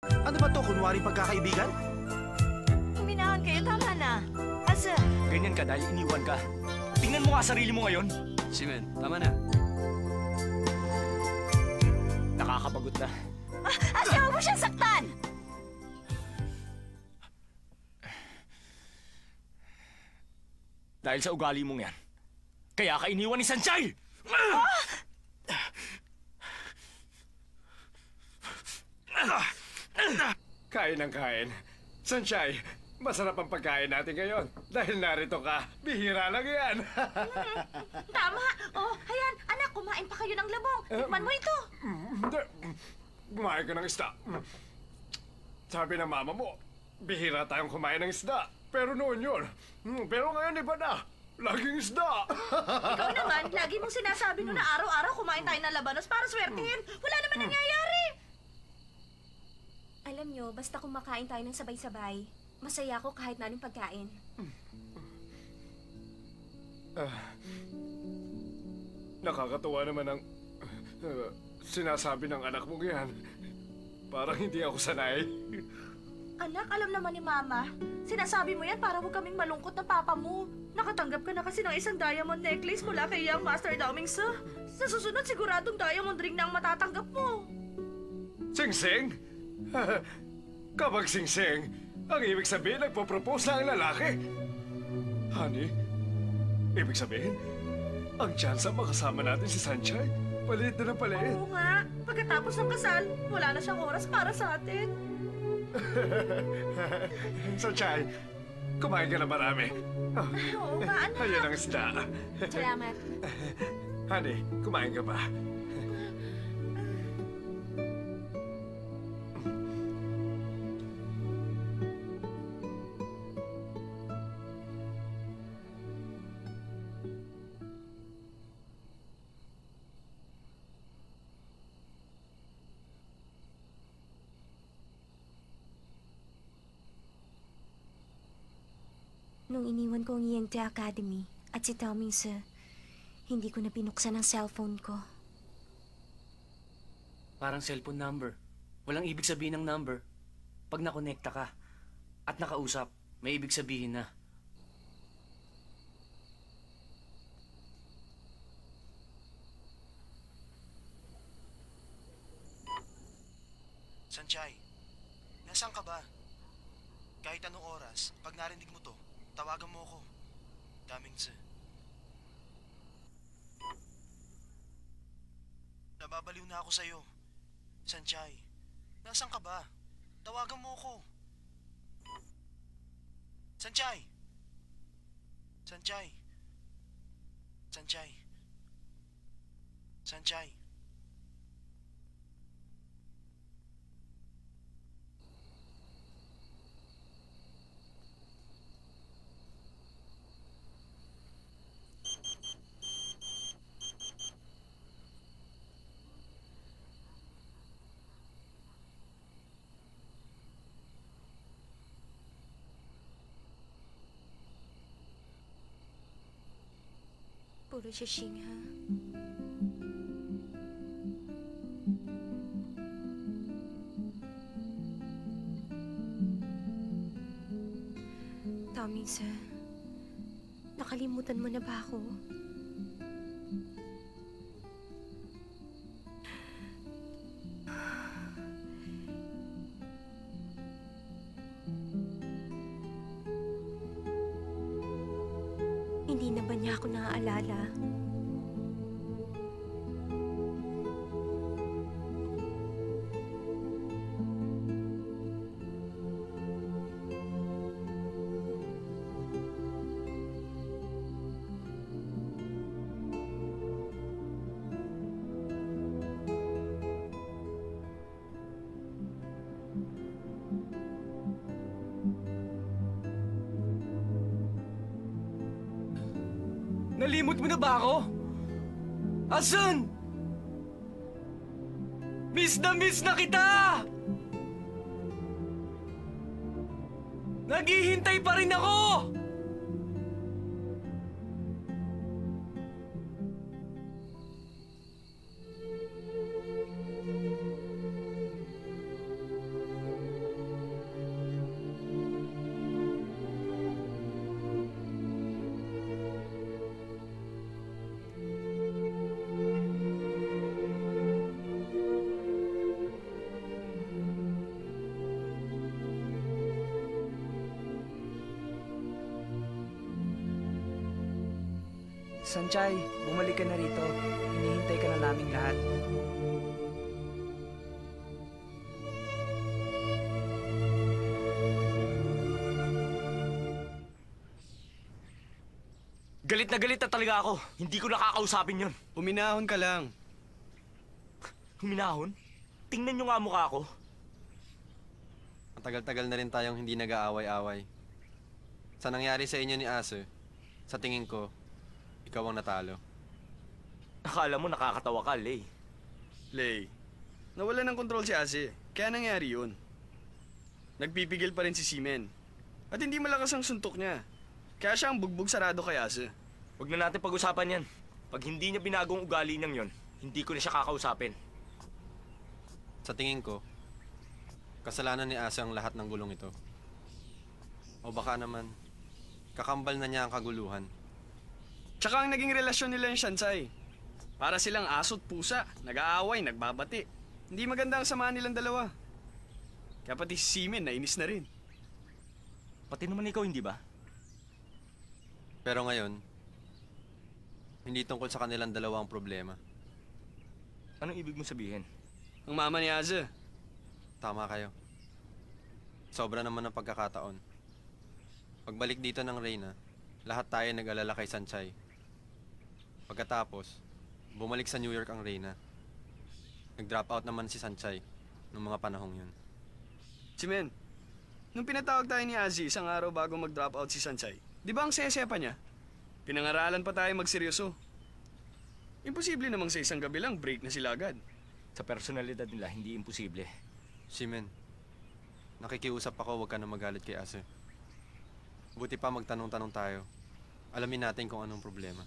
Ano ba to? Kunwari pagkakaibigan? Huminahon kayo, tama na. Asa? Ganyan ka dahil iniwan ka. Tingnan mo nga sarili mo ngayon. Simen, tama na. Nakakapagod na. Asa, huwag mo siyang saktan! Dahil sa ugali mong yan. Kaya ka iniwan ni Sanchay! Kain ng kain. Sanchay, masarap ang pagkain natin ngayon. Dahil narito ka, bihira lang yan. Tama! Oh, ayan, anak, kumain pa kayo ng labong. Tikman mo ito. Hindi. Kumain ka ng isda. Sabi ng mama mo, bihira tayong kumain ng isda. Pero noon yun. Pero ngayon iba na. Laging isda. Ikaw naman, lagi mong sinasabi mo na araw-araw kumain tayo ng labanos para swertihin. Wala naman nangyayari. Alam nyo, basta kumakain tayo ng sabay-sabay, masaya ako kahit na anong pagkain. Nakakatuwa naman ang sinasabi ng anak mong yan. Parang hindi ako sanay. Anak, alam naman ni Mama. Sinasabi mo yan para huwag kaming malungkot ng papa mo. Nakatanggap ka na kasi ng isang diamond necklace mula kay Young Master Daomingsa. Sa susunod, siguradong diamond ring na ang matatanggap mo. Sing-sing? Kapag sing-sing, ang ibig sabihin nagpo-propose na ang lalaki. Honey, ibig sabihin, ang tsansa makasama natin si Sanchay, paliit na ng paliit. Oo nga. Pagkatapos ng kasal, wala na siyang oras para sa atin. Sanchay, kumain ka na marami. Oh, Oo nga, anak. ayan ang isda. Salamat. Honey, kumain ka ba? Nung iniwan ko ang Yangtze Academy at si Daomingsa, hindi ko na binuksan ang cellphone ko. Parang cellphone number. Walang ibig sabihin ng number. Pag nakonekta ka at nakausap, may ibig sabihin na. Sanchay, nasaan ka ba? Kahit anong oras, pag narinig mo to, tawagan mo ako. Daomingsa. Nababaliw na ako sa'yo. Sanchay, nasaan ka ba? Tawagan mo ako. Sanchay! Sanchay! Sanchay! Sanchay! Puro sishing, ha? Daomingsa, nakalimutan mo na ba ako? Hindi na ba niya ako naaalala? Nalimot mo na ba ako? Asan? Miss na kita! Naghihintay pa rin ako! Sanchay, bumalik ka na rito. Hinihintay ka na naming lahat. Galit na talaga ako. Hindi ko nakakausapin yon. Uminahon ka lang. Huminahon? Tingnan nyo nga mukha ko. Matagal-tagal na rin tayong hindi nag-aaway-away. Sa nangyari sa inyo ni Aso, sa tingin ko, ikaw ang natalo. Akala mo nakakatawa ka, Lay. Lay, nawala ng kontrol si Ase. Kaya nangyari yun. Nagpipigil pa rin si Simen. At hindi malakas ang suntok niya. Kaya siya ang bugbog sarado kay Ase. Huwag na natin pag-usapan yan. Pag hindi niya binagong ugali niyang yon, hindi ko na siya kakausapin. Sa tingin ko, kasalanan ni Ase ang lahat ng gulong ito. O baka naman, kakambal na niya ang kaguluhan. Tsaka ang naging relasyon nila yung Shansai. Para silang aso't pusa, nag-aaway, nagbabati. Hindi maganda ang samahan nilang dalawa. Kaya pati si Simen, nainis na rin. Pati naman ikaw, hindi ba? Pero ngayon, hindi tungkol sa kanilang dalawa ang problema. Anong ibig mo sabihin? Ang mama ni Ase. Tama kayo. Sobra naman ang pagkakataon. Pagbalik dito ng Reyna, lahat tayo nag-alala kay Sanchay. Pagkatapos, bumalik sa New York ang Reyna. Nag-drop out naman si Sanchay noong mga panahong yun. Simen, nung pinatawag tayo ni Ase isang araw bago mag-drop out si Sanchay, di ba ang sese pa niya? Pinangaralan pa tayo magseryoso. Imposible namang sa isang gabi lang break na sila agad. Sa personalidad nila, hindi imposible. Simen, nakikiusap ako, huwag ka na magalit kay Ase. Buti pa magtanong-tanong tayo. Alamin natin kung anong problema.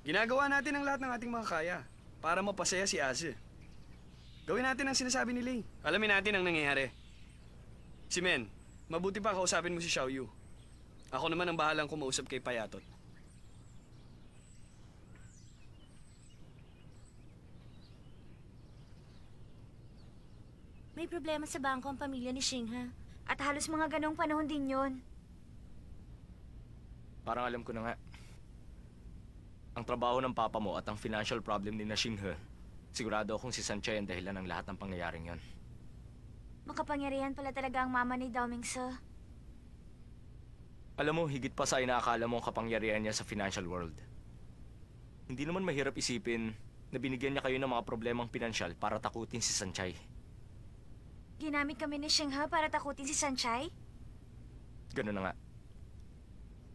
Ginagawa natin ang lahat ng ating makakaya para mapasaya si Ase. Gawin natin ang sinasabi ni Lay. Alamin natin ang nangyayari. Simen, mabuti pa kausapin mo si Xiaoyu. Ako naman ang bahalang kumausap kay Payatot. May problema sa bangko ang pamilya ni Xinghe. At halos mga ganong panahon din yon. Parang alam ko na nga. Ang trabaho ng papa mo at ang financial problem ni na Xinghe, sigurado akong si Sanchay ang dahilan ng lahat ng pangyayaring yon. Makapangyarihan pala talaga ang mama ni Dao Mingse. Alam mo, higit pa sa inaakala mo ang kapangyarihan niya sa financial world. Hindi naman mahirap isipin na binigyan niya kayo ng mga problemang pinansyal para takutin si Sanchay. Ginamit kami ni Xinghe para takutin si Sanchay? Ganun na nga.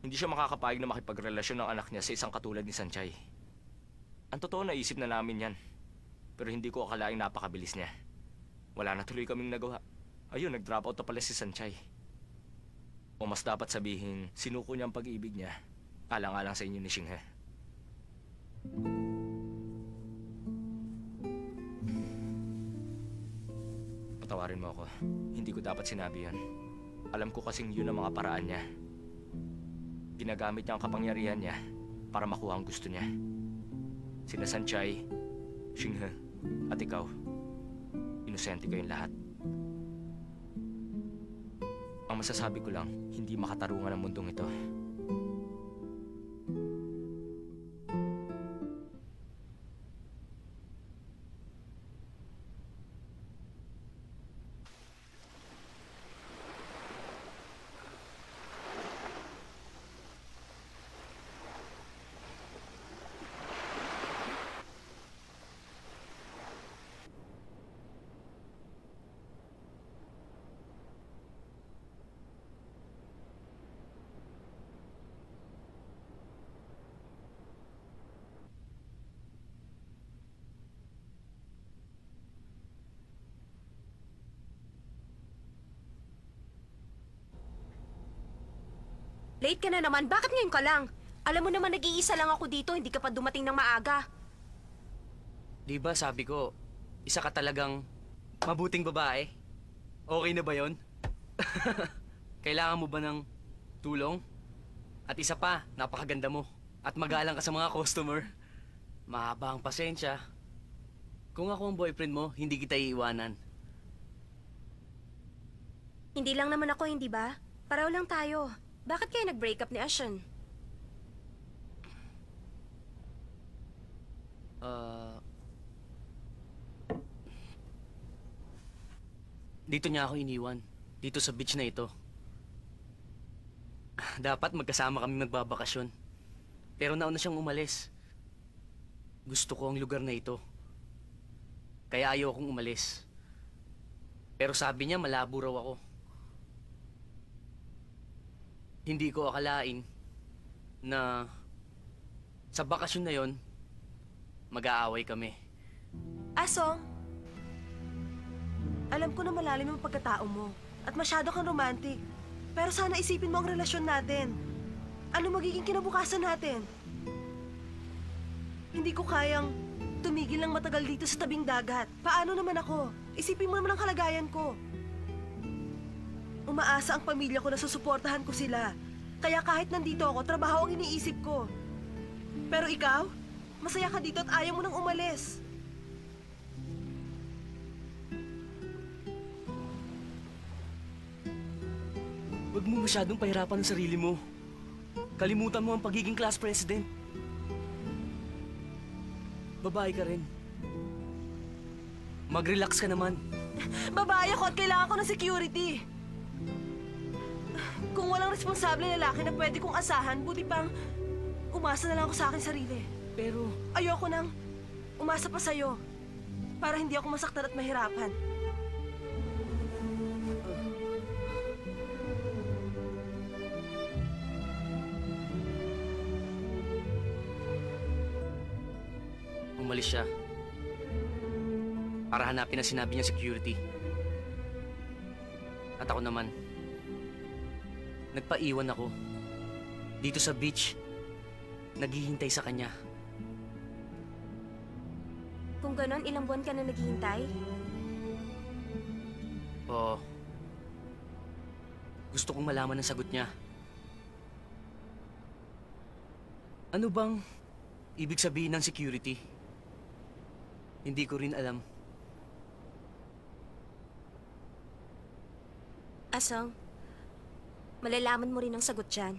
Hindi siya makakapayag na makipagrelasyon ng anak niya sa isang katulad ni Sanchay. Ang totoo, naisip na namin yan. Pero hindi ko akalaing napakabilis niya. Wala na tuloy kaming nagawa. Ayun, nag-drop out na pala si Sanchay. O mas dapat sabihin, sinuko niya ang pag-ibig niya, alang-alang sa inyo ni Xinghe. Patawarin mo ako. Hindi ko dapat sinabi yan. Alam ko kasing yun ang mga paraan niya. Ginagamit niya ang kapangyarihan niya para makuha ang gusto niya. Sina Sanchay, Xinghe, at ikaw. Inosente kayong lahat. Ang masasabi ko lang, hindi makatarungan ang mundong ito. Late ka na naman. Bakit ngayon ka lang? Alam mo naman nag-iisa lang ako dito. Hindi ka pa dumating ng maaga. Di ba sabi ko, isa ka talagang mabuting babae? Okay na ba yon? Kailangan mo ba ng tulong? At isa pa, napakaganda mo. At magalang ka sa mga customer. Mahaba ang pasensya. Kung ako ang boyfriend mo, hindi kita iiwanan. Hindi lang naman ako, hindi ba? Pareho lang tayo. Bakit kayo nag-break up ni Ashen? Dito niya ako iniwan. Dito sa beach na ito. Dapat magkasama kami magbabakasyon. Pero nauna siyang umalis. Gusto ko ang lugar na ito. Kaya ayokong umalis. Pero sabi niya malabo raw ako. Hindi ko akalain na sa bakasyon na yon mag-aaway kami. Asong, alam ko na malalim ang pagkatao mo at masyado kang romantic. Pero sana isipin mo ang relasyon natin. Ano magiging kinabukasan natin? Hindi ko kayang tumigil ng matagal dito sa tabing dagat. Paano naman ako? Isipin mo naman ang kalagayan ko. Umaasa ang pamilya ko na susuportahan ko sila. Kaya kahit nandito ako, trabaho ang iniisip ko. Pero ikaw, masaya ka dito at ayaw mo nang umalis. Huwag mo masyadong pahirapan ang sarili mo. Kalimutan mo ang pagiging class president. Babae ka rin. Mag-relax ka naman. Babae ako at kailangan ko ng security. Kung walang responsable lalaki na pwede kong asahan, buti pang umasa na lang ako sa akin sarili. Pero ayoko nang umasa pa sa'yo para hindi ako masaktan at mahirapan. umalis siya para hanapin ang sinabi niya security. At ako naman, nagpaiwan ako dito sa beach, naghihintay sa kanya. Kung ganon, ilang buwan ka na naghihintay? Oo. Gusto kong malaman ang sagot niya. Ano bang ibig sabihin ng security? Hindi ko rin alam. Asong, malalaman mo rin ang sagot dyan.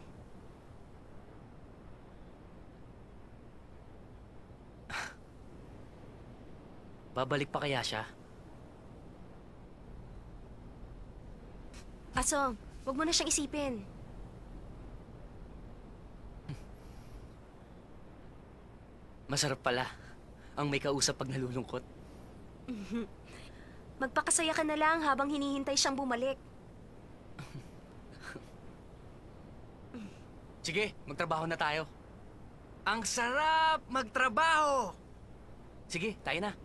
Babalik pa kaya siya? Asong, wag mo na siyang isipin. Masarap pala ang may kausap pag nalulungkot. Magpakasaya ka na lang habang hinihintay siyang bumalik. Sige, magtrabaho na tayo. Ang sarap magtrabaho! Sige, tayo na.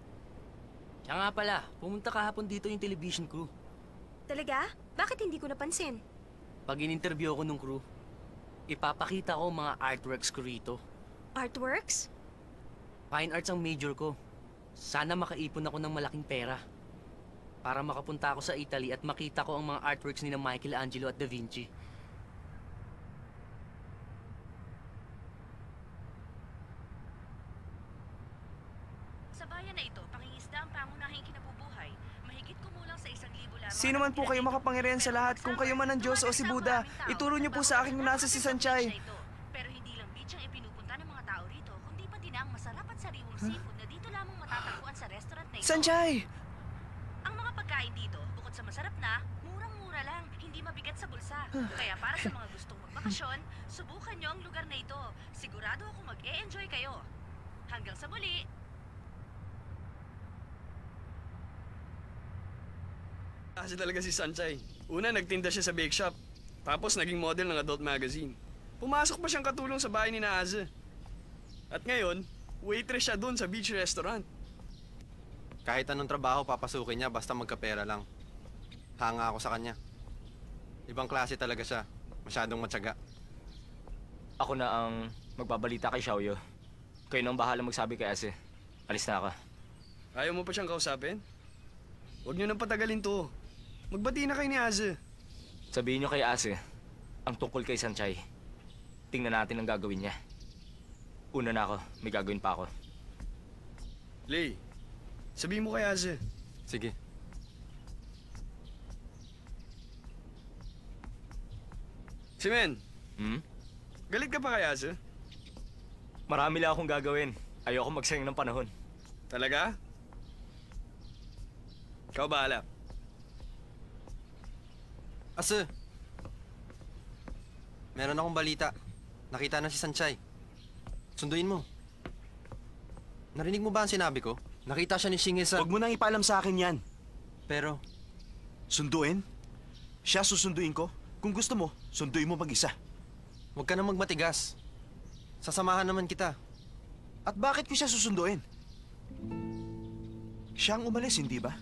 Siya nga pala, pumunta kahapon dito yung television crew. Talaga? Bakit hindi ko napansin? Pag in-interview ako ng crew, ipapakita ko mga artworks ko rito. Artworks? Fine arts ang major ko. Sana makaipon ako ng malaking pera para makapunta ako sa Italy at makita ko ang mga artworks ni Michelangelo at Da Vinci. Sa bayan na ito, pangingisda ang pangunahing kinabubuhay. Mahigit kumulang sa 1,000 lamang. Sino man po kayo makapangyarihan sa lahat, kung kayo man ang Diyos o si Buddha, ituro niyo po sa akin kung nasa si Sanchay. Pero hindi lang beach ang ipinupunta ng mga tao rito, kundi pati na ang masarap at sariwang seafood na dito lamang matatagpuan sa restaurant na ito. Sanchay! Ang mga pagkain dito, bukod sa masarap na, murang-mura lang, hindi mabigat sa bulsa. Kaya para sa mga gustong magbakasyon, subukan nyo ang lugar na ito. Sigurado ako mag-e-enjoy kayo. Hanggang sa muli! Kasi talaga si Sanchay. Una, nagtinda siya sa bake shop. Tapos, naging model ng adult magazine. Pumasok pa siyang katulong sa bahay ni Naaze. At ngayon, waitress siya doon sa beach restaurant. Kahit anong trabaho papasukin niya basta magkapera lang. Hanga ako sa kanya. Ibang klase talaga siya. Masyadong matyaga. Ako na ang magbabalita kay Xiaoyu. Kayo nang bahala magsabi kay Ase. Alis na ako. Ayaw mo pa siyang kausapin? Huwag niyo nang patagalin to. Magbati na kayo ni Aze. Sabihin niyo kay Ase ang tungkol kay Sanchay. Tingnan natin ang gagawin niya. Una na ako, may gagawin pa ako. Lay, sabihin mo kay Aze. Sige. Si Men, Hmm? galit ka pa kay Aze? Marami lang akong gagawin. Ayoko magsayang ng panahon. Talaga? Ikaw bahala. Ase, meron akong balita. Nakita na si Sanchay. Sunduin mo. Narinig mo ba ang sinabi ko? Nakita siya ni Shinge sa... Huwag mo nang ipalam sa akin yan. Pero, Sunduin? Siya susunduin ko? Kung gusto mo, sunduin mo mag-isa. huwag ka na magmatigas. Sasamahan naman kita. At bakit ko siya susunduin? Siya ang umalis, hindi ba?